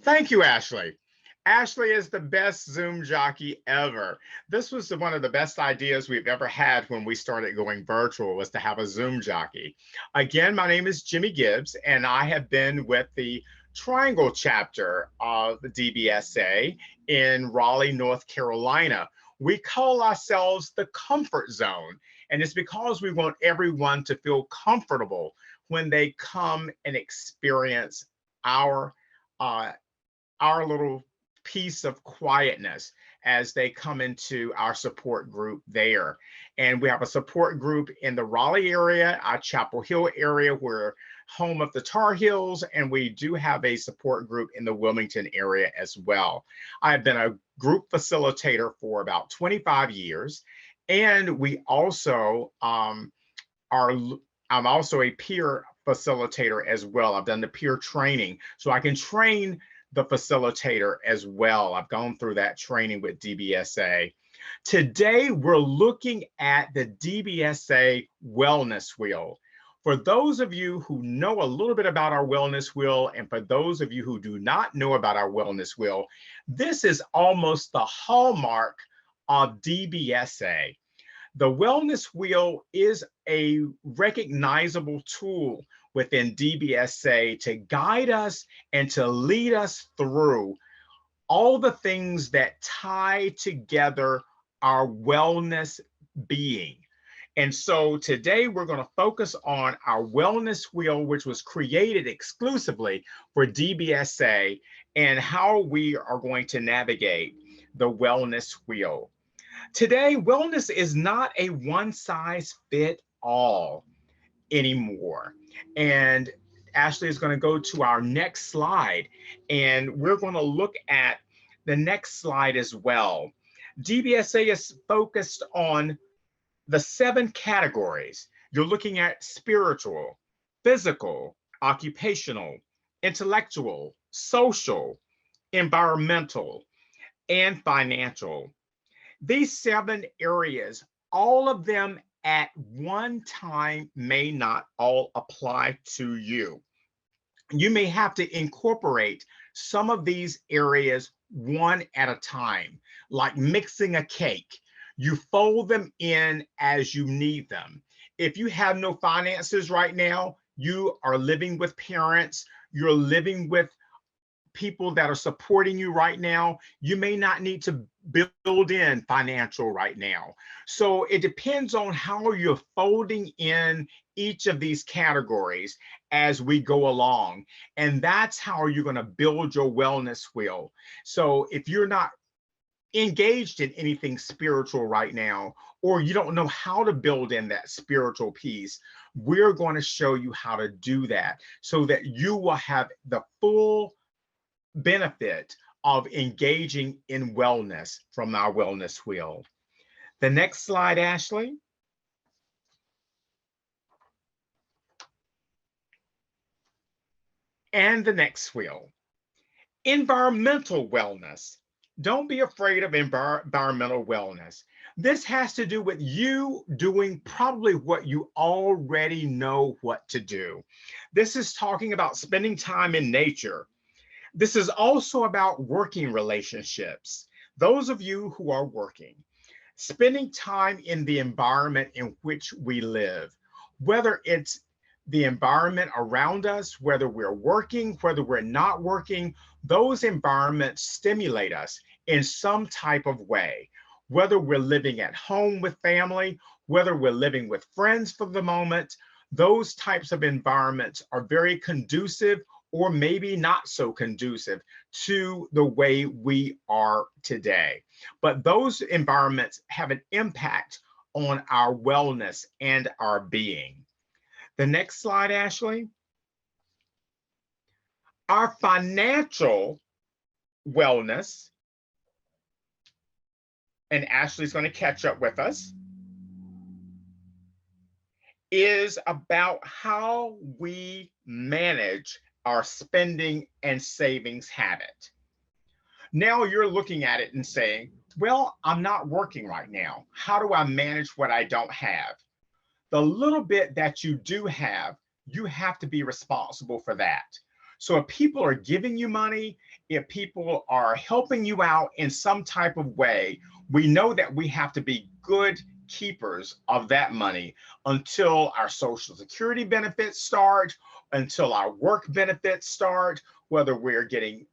Thank you, Ashley. Ashley is the best Zoom jockey ever. This was one of the best ideas we've ever had when we started going virtual, was to have a Zoom jockey. Again, my name is Jimmy Gibbs, and I have been with the Triangle chapter of the DBSA in Raleigh, North Carolina. We call ourselves the comfort zone, and it's because we want everyone to feel comfortable when they come and experience our uh, our little piece of quietness as they come into our support group there. And we have a support group in the Raleigh area, our Chapel Hill area, where home of the Tar Heels, and we do have a support group in the Wilmington area as well. I've been a group facilitator for about 25 years, and we also are, I'm also a peer facilitator as well. I've done the peer training, so I can train the facilitator as well. I've gone through that training with DBSA. Today, we're looking at the DBSA Wellness Wheel. For those of you who know a little bit about our Wellness Wheel, and for those of you who do not know about our Wellness Wheel, this is almost the hallmark of DBSA. The Wellness Wheel is a recognizable tool within DBSA to guide us and to lead us through all the things that tie together our wellness being. And so today we're going to focus on our Wellness Wheel, which was created exclusively for DBSA, and how we are going to navigate the Wellness Wheel. Today, wellness is not a one-size-fits-all anymore. And Ashley is going to go to our next slide, and we're going to look at the next slide as well. DBSA is focused on the 7 categories. You're looking at spiritual, physical, occupational, intellectual, social, environmental, and financial. These 7 areas, all of them at one time may not all apply to you. You may have to incorporate some of these areas one at a time, like mixing a cake. You fold them in as you need them. If you have no finances right now, you are living with parents, you're living with people that are supporting you right now, you may not need to build in financial right now. So it depends on how you're folding in each of these categories as we go along. And that's how you're going to build your wellness wheel. So if you're not engaged in anything spiritual right now, or you don't know how to build in that spiritual piece, we're going to show you how to do that so that you will have the full benefit of engaging in wellness from our wellness wheel. The next slide, Ashley. And the next wheel. Environmental wellness. Don't be afraid of environmental wellness. This has to do with you doing probably what you already know what to do. This is talking about spending time in nature. This is also about working relationships. Those of you who are working, spending time in the environment in which we live, whether it's the environment around us, whether we're working, whether we're not working, those environments stimulate us in some type of way. Whether we're living at home with family, whether we're living with friends for the moment, those types of environments are very conducive or maybe not so conducive to the way we are today. But those environments have an impact on our wellness and our being. The next slide, Ashley. Our financial wellness, and Ashley's going to catch up with us, is about how we manage our spending and savings habit. Now you're looking at it and saying, well, I'm not working right now. How do I manage what I don't have? The little bit that you do have, you have to be responsible for that. So if people are giving you money, if people are helping you out in some type of way, we know that we have to be good keepers of that money until our Social Security benefits start, until our work benefits start, whether we're getting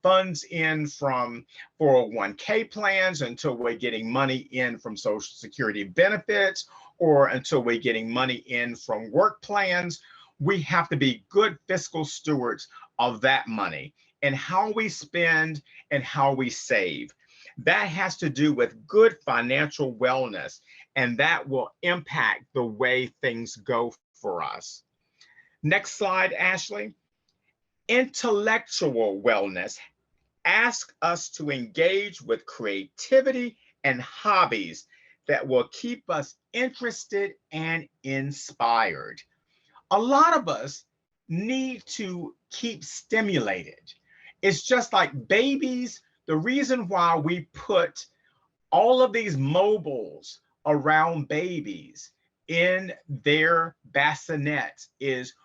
funds in from 401k plans, until we're getting money in from Social Security benefits, or until we're getting money in from work plans. We have to be good fiscal stewards of that money and how we spend and how we save. That has to do with good financial wellness, and that will impact the way things go for us. Next slide, Ashley. Intellectual wellness asks us to engage with creativity and hobbies that will keep us interested and inspired. A lot of us need to keep stimulated. It's just like babies. The reason why we put all of these mobiles around babies in their bassinets is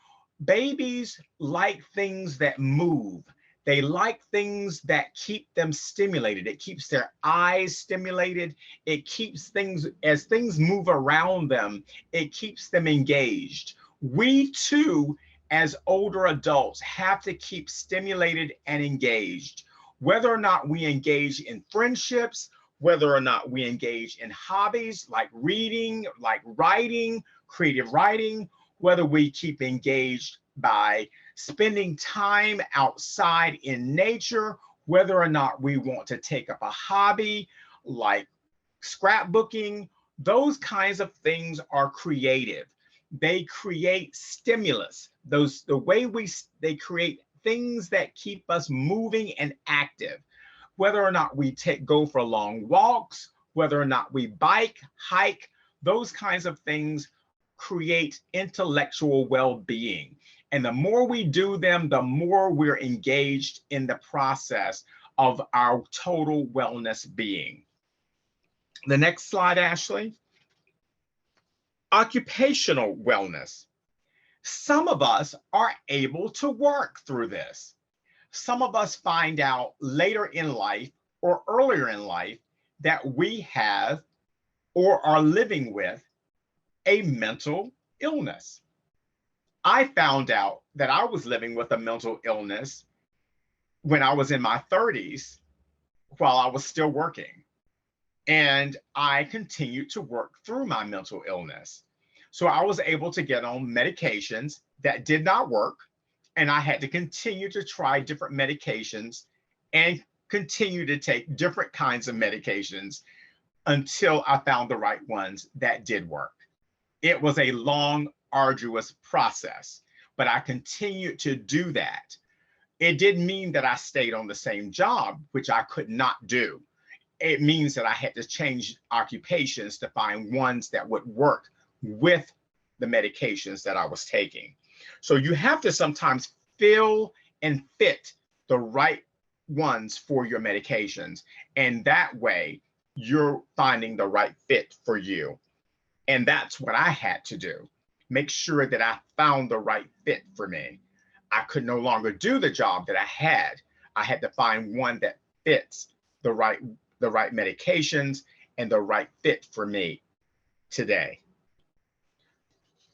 babies like things that move. They like things that keep them stimulated. It keeps their eyes stimulated. It keeps things, as things move around them, it keeps them engaged. We too, as older adults, have to keep stimulated and engaged. Whether or not we engage in friendships, whether or not we engage in hobbies like reading, like writing, creative writing, whether we keep engaged by spending time outside in nature, whether or not we want to take up a hobby like scrapbooking, those kinds of things are creative. They create stimulus. They create things that keep us moving and active. Whether or not we go for long walks, whether or not we bike, hike, those kinds of things create intellectual well-being. And the more we do them, the more we're engaged in the process of our total wellness being. The next slide, Ashley. Occupational wellness. Some of us are able to work through this. Some of us find out later in life or earlier in life that we have or are living with a mental illness. I found out that I was living with a mental illness when I was in my 30s while I was still working. And I continued to work through my mental illness. So I was able to get on medications that did not work. And I had to continue to try different medications and continue to take different kinds of medications until I found the right ones that did work. It was a long, arduous process, but I continued to do that. It didn't mean that I stayed on the same job, which I could not do. It means that I had to change occupations to find ones that would work with the medications that I was taking. So you have to sometimes fill and fit the right ones for your medications. And that way you're finding the right fit for you. And that's what I had to do. Make sure that I found the right fit for me. I could no longer do the job that I had. I had to find one that fits the right medications and the right fit for me today.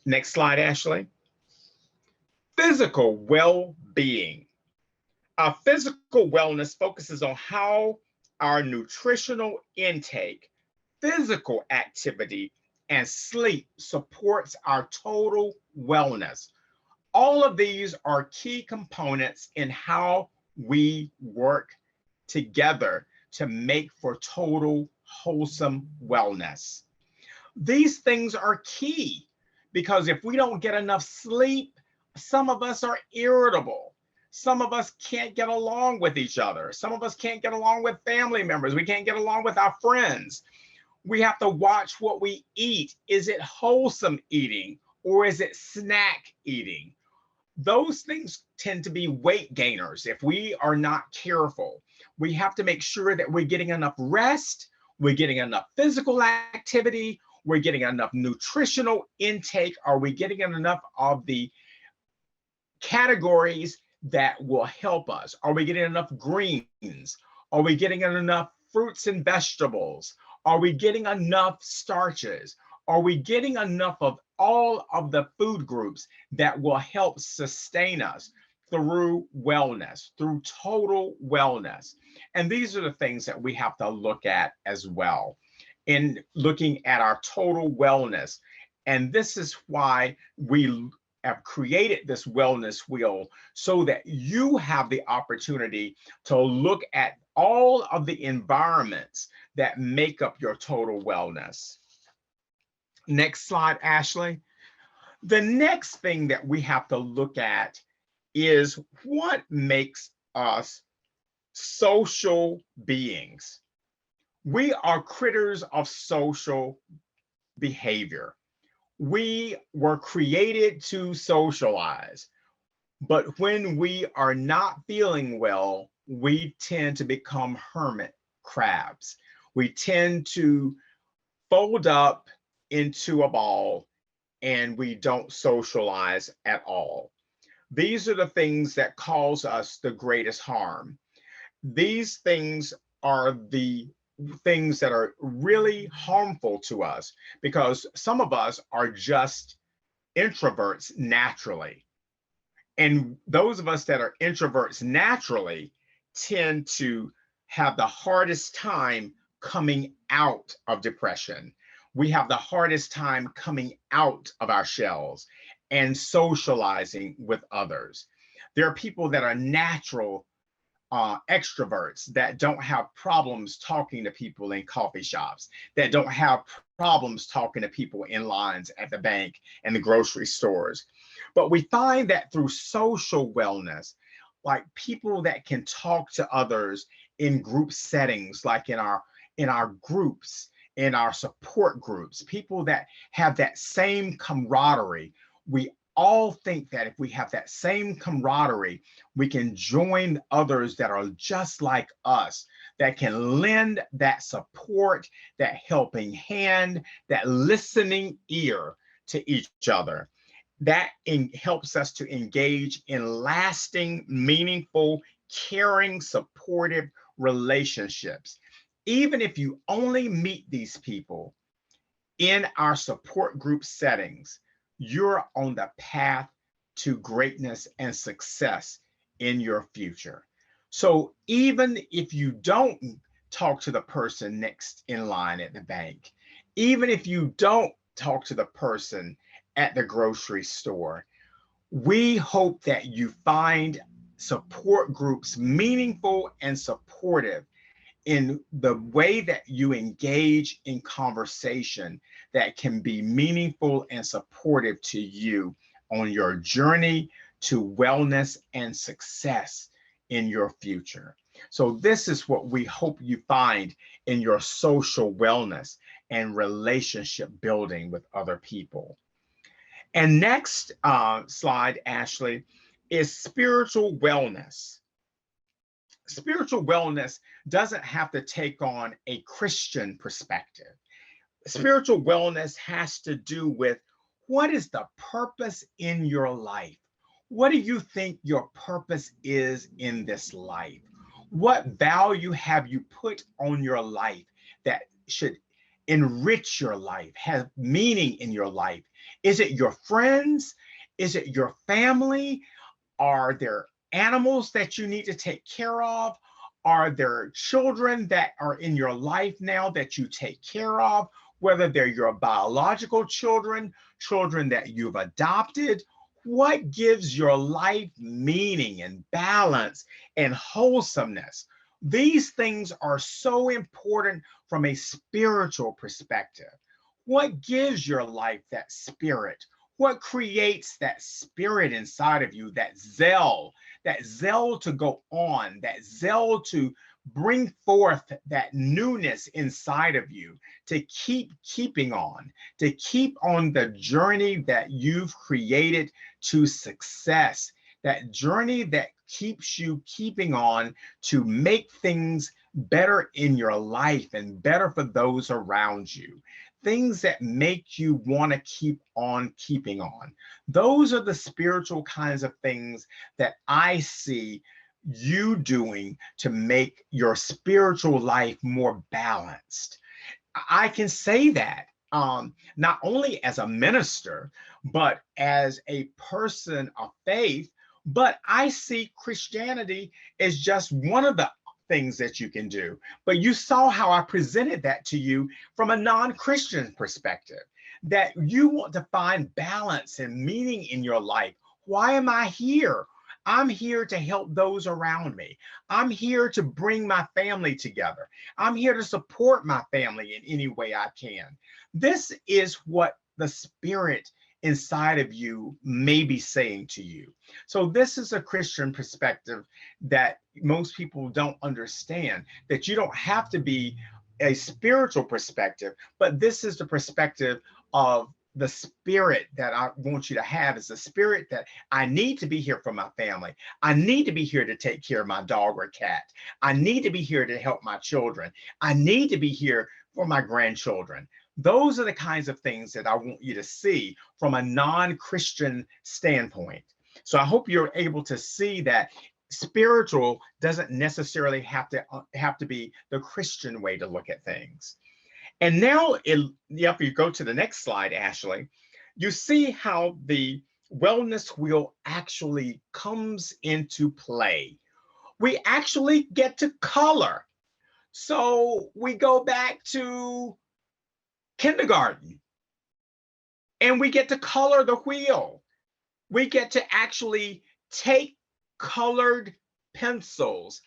Next slide, Ashley. Physical well-being. Our physical wellness focuses on how our nutritional intake, physical activity, and sleep supports our total wellness. All of these are key components in how we work together to make for total wholesome wellness. These things are key because if we don't get enough sleep, some of us are irritable. Some of us can't get along with each other. Some of us can't get along with family members. We can't get along with our friends. We have to watch what we eat. Is it wholesome eating or is it snack eating? Those things tend to be weight gainers if we are not careful. We have to make sure that we're getting enough rest, we're getting enough physical activity, we're getting enough nutritional intake. Are we getting enough of the categories that will help us? Are we getting enough greens? Are we getting enough fruits and vegetables? Are we getting enough starches? Are we getting enough of all of the food groups that will help sustain us through wellness, through total wellness? And these are the things that we have to look at as well in looking at our total wellness. And this is why we have created this wellness wheel, so that you have the opportunity to look at all of the environments that make up your total wellness. Next slide, Ashley. The next thing that we have to look at is what makes us social beings. We are critters of social behavior. We were created to socialize, but when we are not feeling well, we tend to become hermit crabs. We tend to fold up into a ball and we don't socialize at all. These are the things that cause us the greatest harm. These things are the things that are really harmful to us, because some of us are just introverts naturally. And those of us that are introverts naturally tend to have the hardest time coming out of depression. We have the hardest time coming out of our shells and socializing with others. There are people that are natural extroverts that don't have problems talking to people in coffee shops, that don't have problems talking to people in lines at the bank and the grocery stores. But we find that through social wellness, like people that can talk to others in group settings, like in our groups, in our support groups, people that have that same camaraderie. We all think that if we have that same camaraderie, we can join others that are just like us, that can lend that support, that helping hand, that listening ear to each other. That helps us to engage in lasting, meaningful, caring, supportive relationships. Even if you only meet these people in our support group settings, you're on the path to greatness and success in your future. So even if you don't talk to the person next in line at the bank, even if you don't talk to the person at the grocery store, we hope that you find support groups meaningful and supportive in the way that you engage in conversation that can be meaningful and supportive to you on your journey to wellness and success in your future. So this is what we hope you find in your social wellness and relationship building with other people. And next slide, Ashley, is spiritual wellness. Spiritual wellness doesn't have to take on a Christian perspective. Spiritual wellness has to do with, what is the purpose in your life? What do you think your purpose is in this life? What value have you put on your life that should enrich your life, have meaning in your life? Is it your friends? Is it your family? Are there animals that you need to take care of? Are there children that are in your life now that you take care of, whether they're your biological children, children that you've adopted? What gives your life meaning and balance and wholesomeness? These things are so important from a spiritual perspective. What gives your life that spirit? What creates that spirit inside of you, that zeal to go on, that zeal to bring forth that newness inside of you, to keeping on, to keep on the journey that you've created to success, that journey that keeps you keeping on to make things better in your life and better for those around you. things that make you want to keep on keeping on. Those are the spiritual kinds of things that I see you doing to make your spiritual life more balanced. I can say that not only as a minister, but as a person of faith. But I see Christianity as just one of the things that you can do. But you saw how I presented that to you from a non-Christian perspective, that you want to find balance and meaning in your life. Why am I here? I'm here to help those around me. I'm here to bring my family together. I'm here to support my family in any way I can. This is what the Spirit inside of you may be saying to you. So this is a Christian perspective that most people don't understand, that you don't have to be a spiritual perspective, but this is the perspective of the spirit that I want you to have. Is the spirit that I need to be here for my family. I need to be here to take care of my dog or cat. I need to be here to help my children. I need to be here for my grandchildren. Those are the kinds of things that I want you to see from a non-Christian standpoint. So I hope you're able to see that spiritual doesn't necessarily have to be the Christian way to look at things. And now, if you go to the next slide, Ashley, you see how the wellness wheel actually comes into play. We actually get to color. So we go back to kindergarten and we get to color the wheel. We get to actually take colored pencils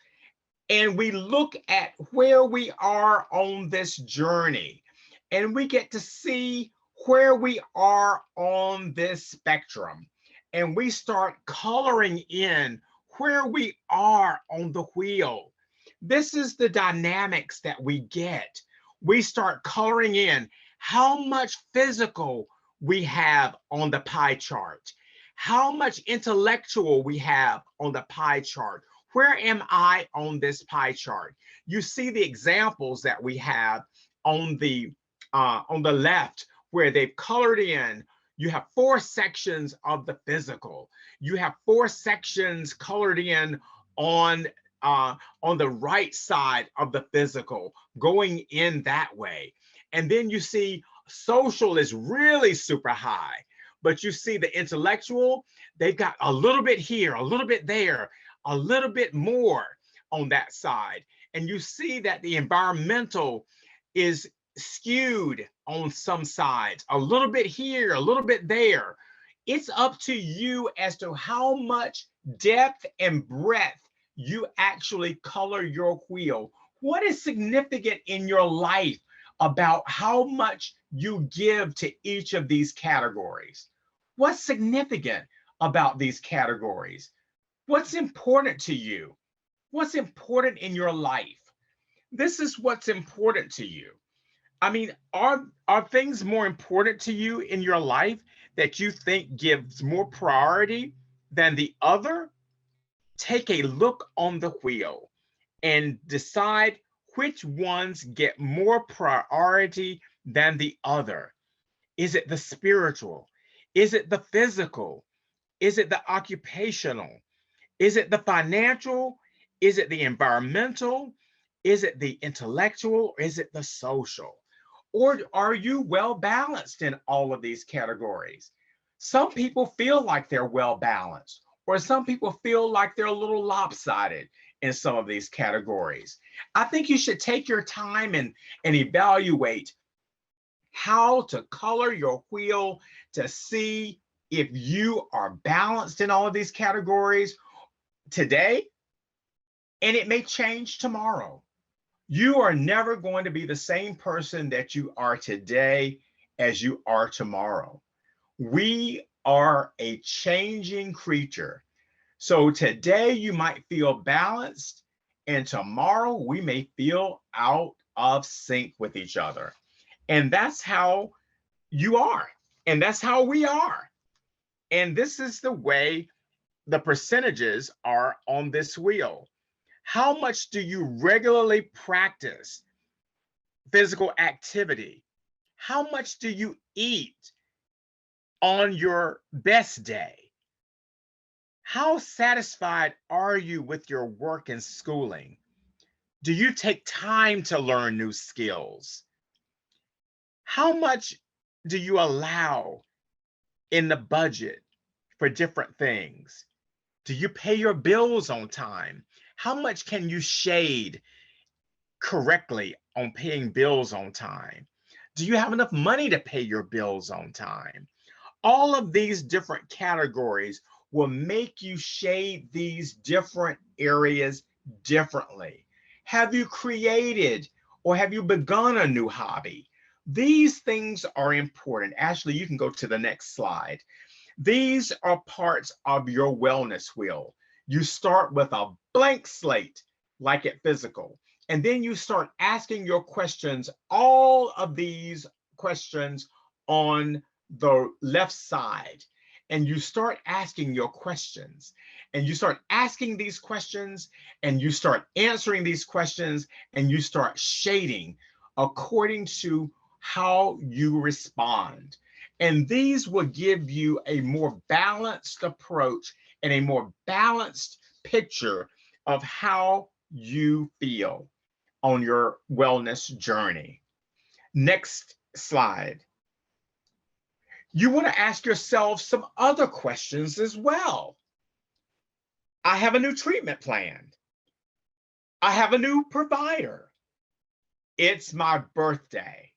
and we look at where we are on this journey, and we get to see where we are on this spectrum, and we start coloring in where we are on the wheel. This is the dynamics that we get. We start coloring in how much physical we have on the pie chart, how much intellectual we have on the pie chart. Where am I on this pie chart? You see the examples that we have on the left where they've colored in. You have 4 sections of the physical. You have 4 sections colored in on the right side of the physical, going in that way. And then you see social is really super high, but you see the intellectual, they've got a little bit here, a little bit there, a little bit more on that side. And you see that the environmental is skewed on some sides, a little bit here, a little bit there. It's up to you as to how much depth and breadth you actually color your wheel. What is significant in your life about how much you give to each of these categories? What's significant about these categories? What's important to you? What's important in your life? This is what's important to you. I mean, are things more important to you in your life that you think gives more priority than the other? Take a look on the wheel and decide which ones get more priority than the other. Is it the spiritual? Is it the physical? Is it the occupational? Is it the financial? Is it the environmental? Is it the intellectual? Or is it the social? Or are you well balanced in all of these categories? Some people feel like they're well balanced, or some people feel like they're a little lopsided in some of these categories. I think you should take your time and evaluate how to color your wheel to see if you are balanced in all of these categories today, and it may change tomorrow. You are never going to be the same person that you are today as you are tomorrow. We are a changing creature. So today you might feel balanced, and tomorrow we may feel out of sync with each other. And that's how you are, and that's how we are. And this is the way the percentages are on this wheel. How much do you regularly practice physical activity? How much do you eat on your best day? How satisfied are you with your work and schooling? Do you take time to learn new skills? How much do you allow in the budget for different things? Do you pay your bills on time? How much can you shade correctly on paying bills on time? Do you have enough money to pay your bills on time? All of these different categories will make you shade these different areas differently. Have you created or have you begun a new hobby? These things are important. Ashley, you can go to the next slide. These are parts of your wellness wheel. You start with a blank slate, like at physical, and then you start asking your questions, all of these questions on the left side. And you start asking your questions, and you start asking these questions, and you start answering these questions, and you start shading according to how you respond. And these will give you a more balanced approach and a more balanced picture of how you feel on your wellness journey. Next slide. You want to ask yourself some other questions as well. I have a new treatment plan. I have a new provider. It's my birthday.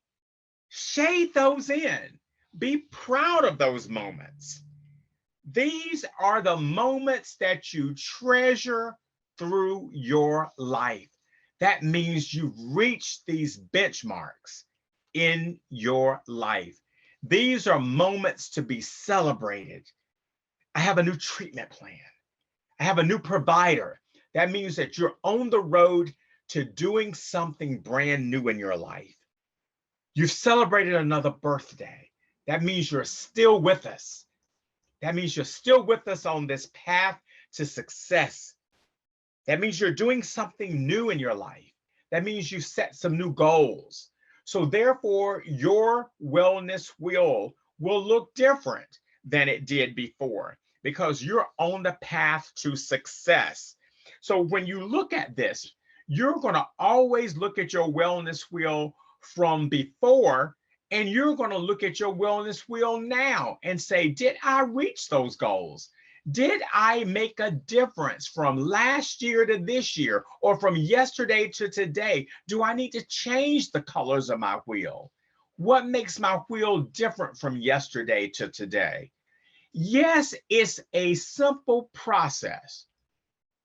Shade those in. Be proud of those moments. These are the moments that you treasure through your life. That means you've reached these benchmarks in your life. These are moments to be celebrated. I have a new treatment plan. I have a new provider. That means that you're on the road to doing something brand new in your life. You've celebrated another birthday. That means you're still with us. That means you're still with us on this path to success. That means you're doing something new in your life. That means you set some new goals. So therefore, your wellness wheel will look different than it did before because you're on the path to success. So when you look at this, you're going to always look at your wellness wheel from before, and you're going to look at your wellness wheel now and say, did I reach those goals? Did I make a difference from last year to this year or from yesterday to today? Do I need to change the colors of my wheel? What makes my wheel different from yesterday to today? Yes, it's a simple process,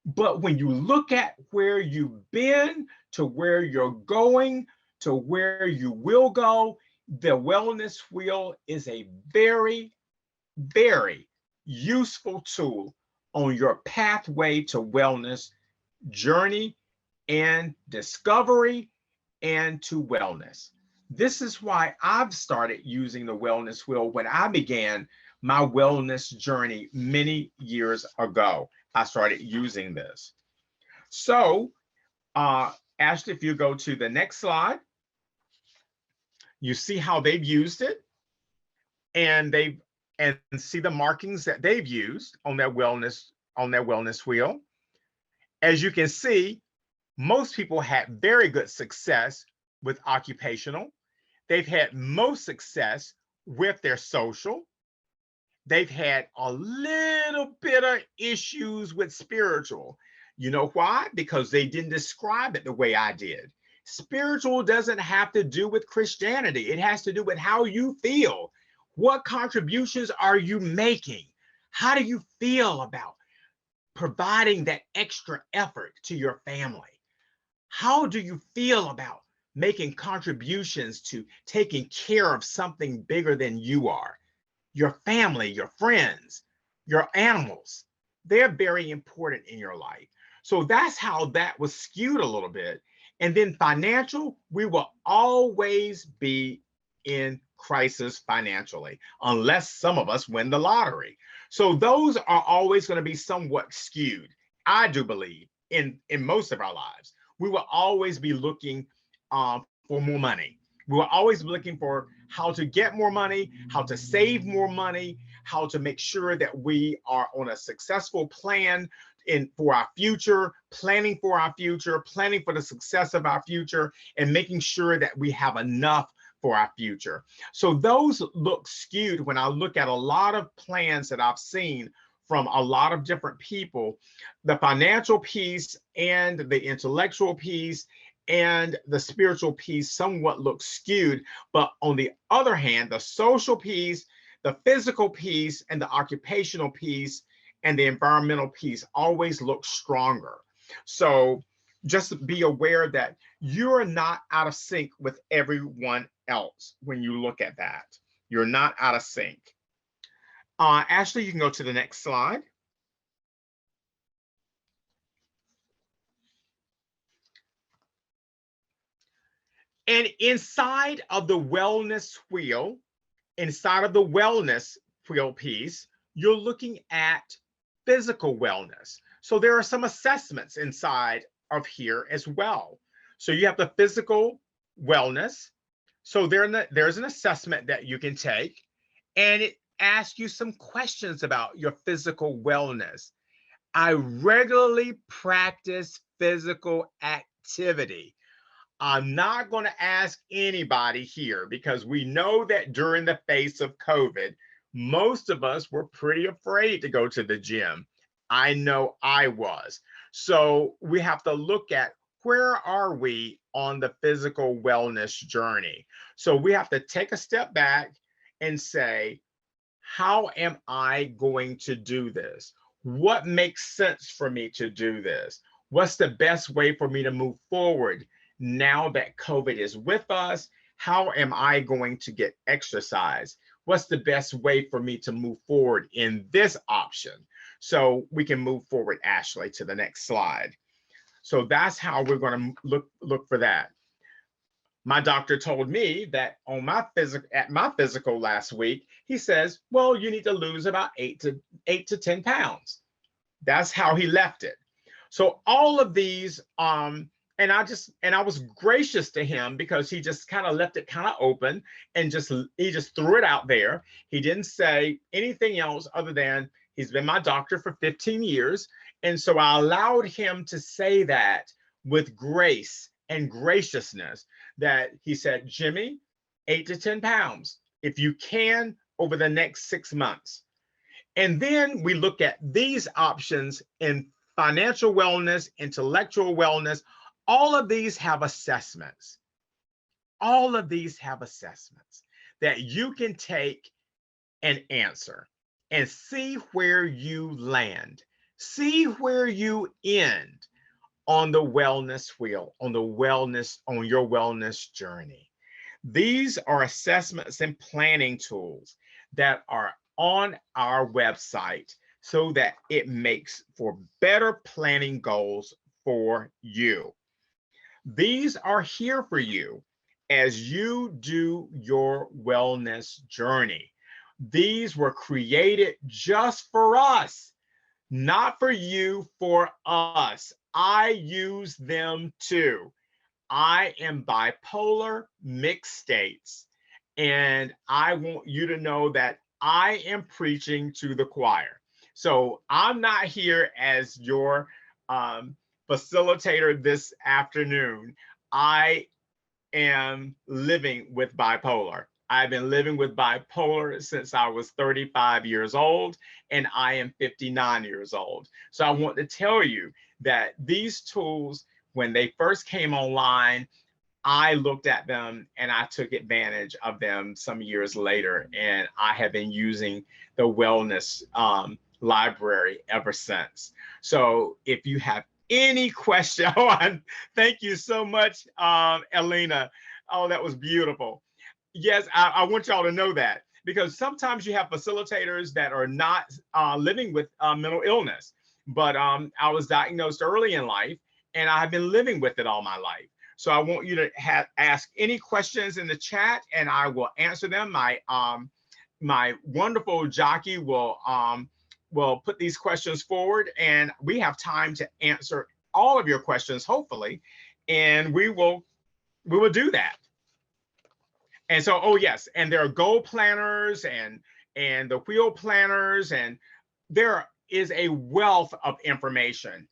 but when you look at where you've been to where you're going to where you will go, the wellness wheel is a very, very useful tool on your pathway to wellness journey and discovery and to wellness. This is why I've started using the wellness wheel when I began my wellness journey many years ago. I started using this. So, Ashley, if you go to the next slide, you see how they've used it, and see the markings that they've used on their wellness wheel. As you can see, most people had very good success with occupational. They've had most success with their social. They've had a little bit of issues with spiritual. You know why? Because they didn't describe it the way I did. Spiritual doesn't have to do with Christianity. It has to do with how you feel. What contributions are you making? How do you feel about providing that extra effort to your family? How do you feel about making contributions to taking care of something bigger than you are? Your family, your friends, your animals, they're very important in your life. So that's how that was skewed a little bit. And then financial, we will always be in crisis financially, unless some of us win the lottery. So those are always going to be somewhat skewed. I do believe in most of our lives, we will always be looking for more money. We're always looking for how to get more money, how to save more money, how to make sure that we are on a successful plan for our future, planning for our future, planning for the success of our future, and making sure that we have enough for our future. So those look skewed when I look at a lot of plans that I've seen from a lot of different people. The financial piece and the intellectual piece and the spiritual piece somewhat looks skewed. But on the other hand, the social piece, the physical piece, and the occupational piece and the environmental piece always look stronger. So just be aware that you're not out of sync with everyone else when you look at that. You're not out of sync. Ashley, you can go to the next slide. And inside of the wellness wheel, inside of the wellness wheel piece, you're looking at physical wellness. So there are some assessments inside of here as well. So you have the physical wellness. So there's an assessment that you can take, and it asks you some questions about your physical wellness. I regularly practice physical activity. I'm not going to ask anybody here because we know that during the face of COVID, most of us were pretty afraid to go to the gym. I know I was. So we have to look at where are we on the physical wellness journey. So we have to take a step back and say, how am I going to do this? What makes sense for me to do this? What's the best way for me to move forward now that COVID is with us? How am I going to get exercise? What's the best way for me to move forward in this option? So we can move forward, Ashley, to the next slide. So that's how we're going to look for that. My doctor told me that on my physical last week, he says, well, you need to lose about 8 to 10 pounds. That's how he left it. So all of these, and I was gracious to him because he just kind of left it kind of open and he just threw it out there. He didn't say anything else other than he's been my doctor for 15 years. And so I allowed him to say that with grace and graciousness, that he said, Jimmy, 8 to 10 pounds, if you can, over the next 6 months. And then we look at these options in financial wellness, intellectual wellness. All of these have assessments. All of these have assessments that you can take and answer and see where you land, see where you end on the wellness wheel, on your wellness journey. These are assessments and planning tools that are on our website so that it makes for better planning goals for you. These are here for you as you do your wellness journey. These were created just for us, not for you, for us. I use them too. I am bipolar, mixed states, and I want you to know that I am preaching to the choir. So I'm not here as your facilitator this afternoon. I am living with bipolar. I've been living with bipolar since I was 35 years old, and I am 59 years old. So I want to tell you that these tools, when they first came online, I looked at them and I took advantage of them some years later, and I have been using the wellness library ever since. So if you have any question, thank you so much, Elena. Oh, that was beautiful. Yes, I want y'all to know that, because sometimes you have facilitators that are not living with mental illness, but I was diagnosed early in life and I've been living with it all my life. So I want you to ask any questions in the chat and I will answer them. My wonderful jockey will put these questions forward, and we have time to answer all of your questions, hopefully, and we will do that. And so, oh yes, and there are goal planners and the wheel planners, and there is a wealth of information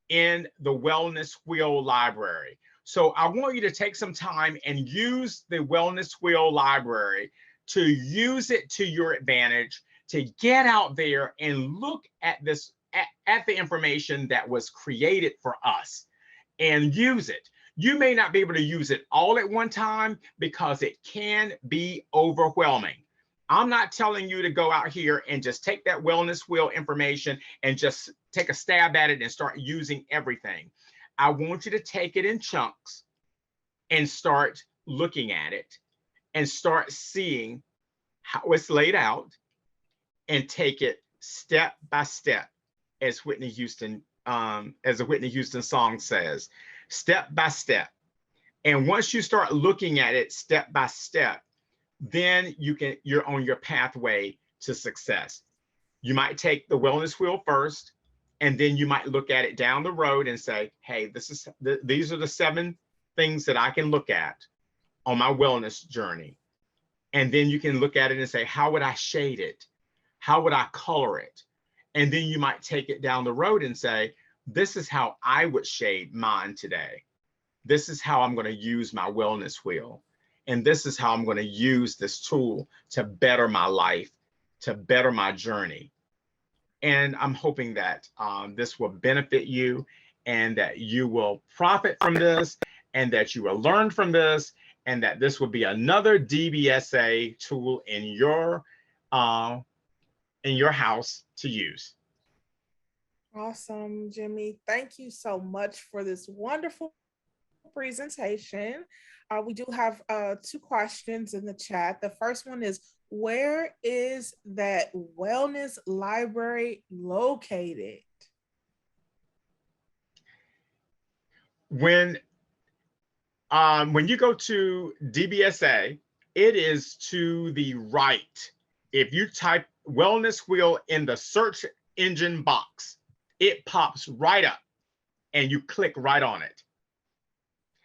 in the Wellness Wheel library. So I want you to take some time and use the Wellness Wheel library, to use it to your advantage, to get out there and look at this, at the information that was created for us, and use it. You may not be able to use it all at one time because it can be overwhelming. I'm not telling you to go out here and just take that wellness wheel information and just take a stab at it and start using everything. I want you to take it in chunks and start looking at it and start seeing how it's laid out, and take it step by step, as Whitney Houston, as a Whitney Houston song says, step by step. And once you start looking at it step by step, then you're on your pathway to success. You might take the wellness wheel first, and then you might look at it down the road and say, hey, these are the 7 things that I can look at on my wellness journey. And then you can look at it and say, how would I shade it? How would I color it? And then you might take it down the road and say, this is how I would shade mine today. This is how I'm going to use my wellness wheel. And this is how I'm going to use this tool to better my life, to better my journey. And I'm hoping that this will benefit you, and that you will profit from this, and that you will learn from this, and that this will be another Dbsa tool in your house to use. Awesome, Jimmy. Thank you so much for this wonderful presentation. We do have 2 questions in the chat. The first one is, where is that wellness library located? When you go to Dbsa, it is to the right. If you type wellness wheel in the search engine box, it pops right up and you click right on it.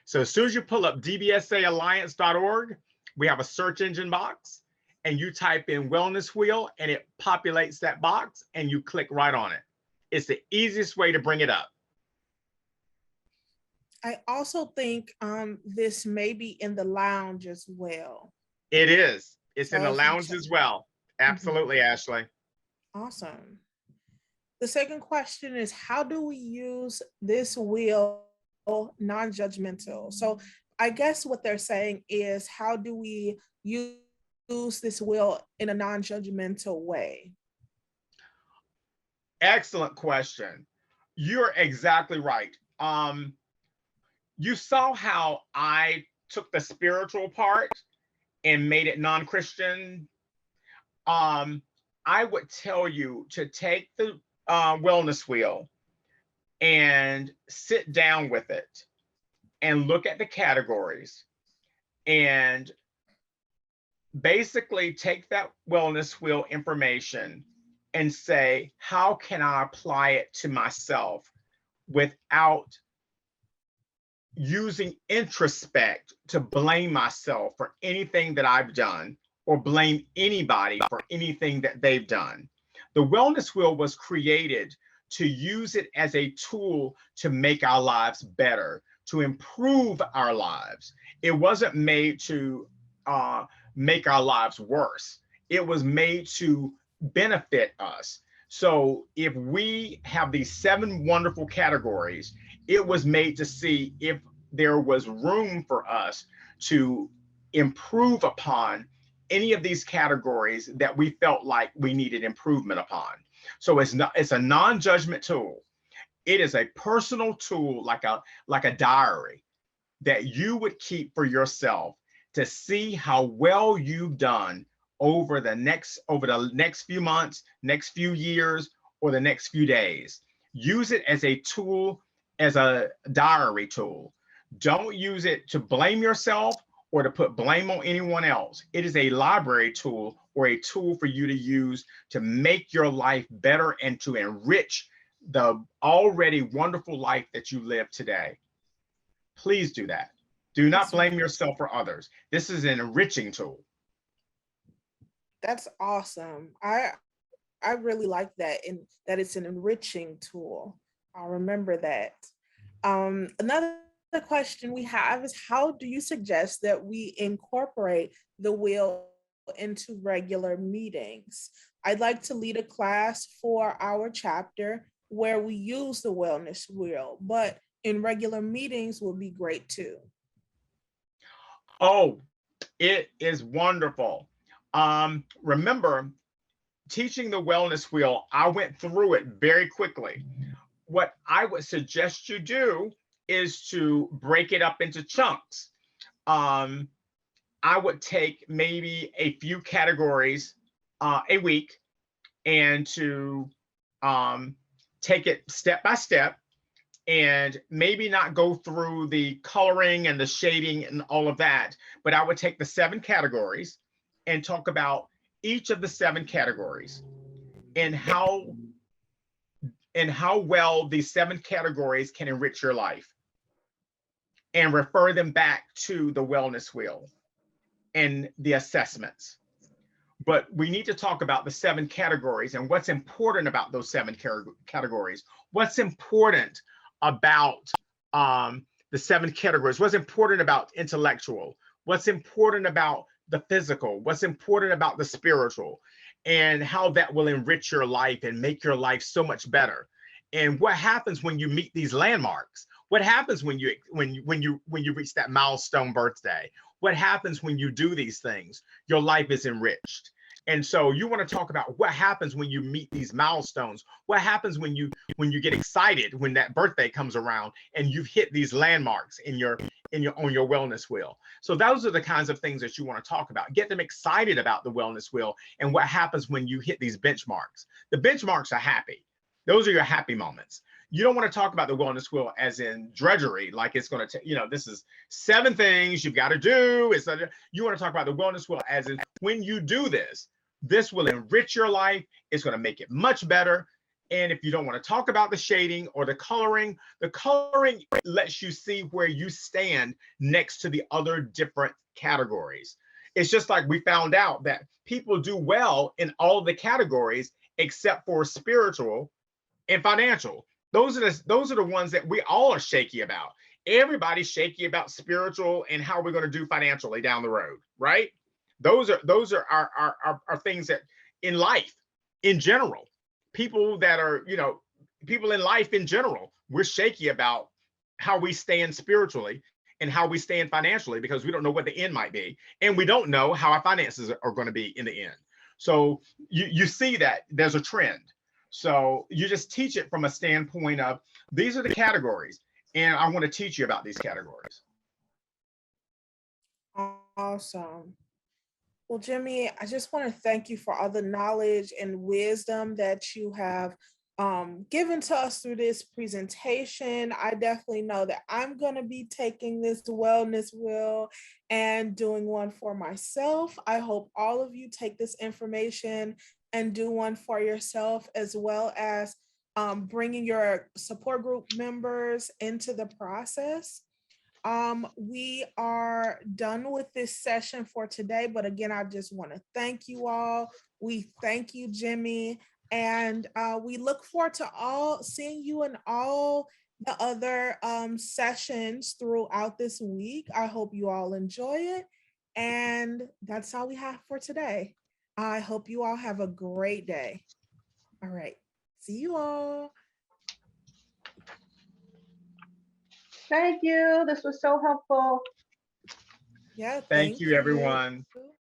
So as soon as you pull up dbsaalliance.org, we have a search engine box, and you type in wellness wheel and it populates that box and you click right on it. It's the easiest way to bring it up. I also think this may be in the lounge as well. It is. It's So in the lounge as well. Absolutely, Ashley. Awesome. The second question is, how do we use this wheel non-judgmental? So I guess what they're saying is, how do we use this wheel in a non-judgmental way? Excellent question. You're exactly right. You saw how I took the spiritual part and made it non-Christian. I would tell you to take the wellness wheel and sit down with it and look at the categories, and basically take that wellness wheel information and say, how can I apply it to myself without using introspect to blame myself for anything that I've done, or blame anybody for anything that they've done. The wellness wheel was created to use it as a tool to make our lives better, to improve our lives. It wasn't made to make our lives worse. It was made to benefit us. So if we have these 7 wonderful categories, it was made to see if there was room for us to improve upon any of these categories that we felt like we needed improvement upon. So it's a non-judgment tool. It is a personal tool, like a diary that you would keep for yourself to see how well you've done over the next few months, next few years, or the next few days. Use it as a tool, as a diary tool. Don't use it to blame yourself or to put blame on anyone else. It is a library tool, or a tool for you to use to make your life better and to enrich the already wonderful life that you live today. Please do that. Do not That's blame yourself or others. This is an enriching tool. that's awesome. I really like that, and that it's an enriching tool. I'll remember that. Another question we have is, how do you suggest that we incorporate the wheel into regular meetings? I'd like to lead a class for our chapter where we use the wellness wheel, but in regular meetings would be great too. Oh, it is wonderful. Remember, teaching the wellness wheel, I went through it very quickly. What I would suggest you do is to break it up into chunks. Um, I would take maybe a few categories a week and to um, take it step by step and maybe not go through the coloring and the shading and all of that, but I would take the 7 categories and talk about each of the 7 categories and how well these 7 categories can enrich your life, and refer them back to the wellness wheel and the assessments. But we need to talk about the 7 categories and what's important about those 7 categories. What's important about the 7 categories? What's important about intellectual? What's important about the physical? What's important about the spiritual? And how that will enrich your life and make your life so much better. And what happens when you meet these landmarks? What happens when you reach that milestone birthday? What happens when you do these things? Your life is enriched. And so you want to talk about what happens when you meet these milestones. What happens when you get excited when that birthday comes around and you've hit these landmarks in your on your wellness wheel. So those are the kinds of things that you want to talk about. Get them excited about the wellness wheel and what happens when you hit these benchmarks. The benchmarks are happy. Those are your happy moments. You don't want to talk about the wellness wheel as in drudgery, like it's going to, this is 7 things you've got to do. You want to talk about the wellness wheel as in when you do this, this will enrich your life. It's going to make it much better. And if you don't want to talk about the shading or the coloring lets you see where you stand next to the other different categories. It's just like we found out that people do well in all the categories except for spiritual and financial. Those are the ones that we all are shaky about. Everybody's shaky about spiritual and how we're going to do financially down the road, right? Those are our things that in life in general, people that are, people in life in general, we're shaky about how we stand spiritually and how we stand financially because we don't know what the end might be. And we don't know how our finances are going to be in the end. So you see that there's a trend. So you just teach it from a standpoint of these are the categories, and I want to teach you about these categories. Awesome. Well, Jimmy, I just want to thank you for all the knowledge and wisdom that you have given to us through this presentation. I definitely know that I'm going to be taking this wellness wheel and doing one for myself. I hope all of you take this information and do one for yourself, as well as bringing your support group members into the process. We are done with this session for today, but again, I just want to thank you all. We thank you, Jimmy, and we look forward to seeing you in all the other sessions throughout this week. I hope you all enjoy it, and that's all we have for today. I hope you all have a great day. All right, see you all. Thank you. This was so helpful. Yeah, Thank thank you, you. everyone.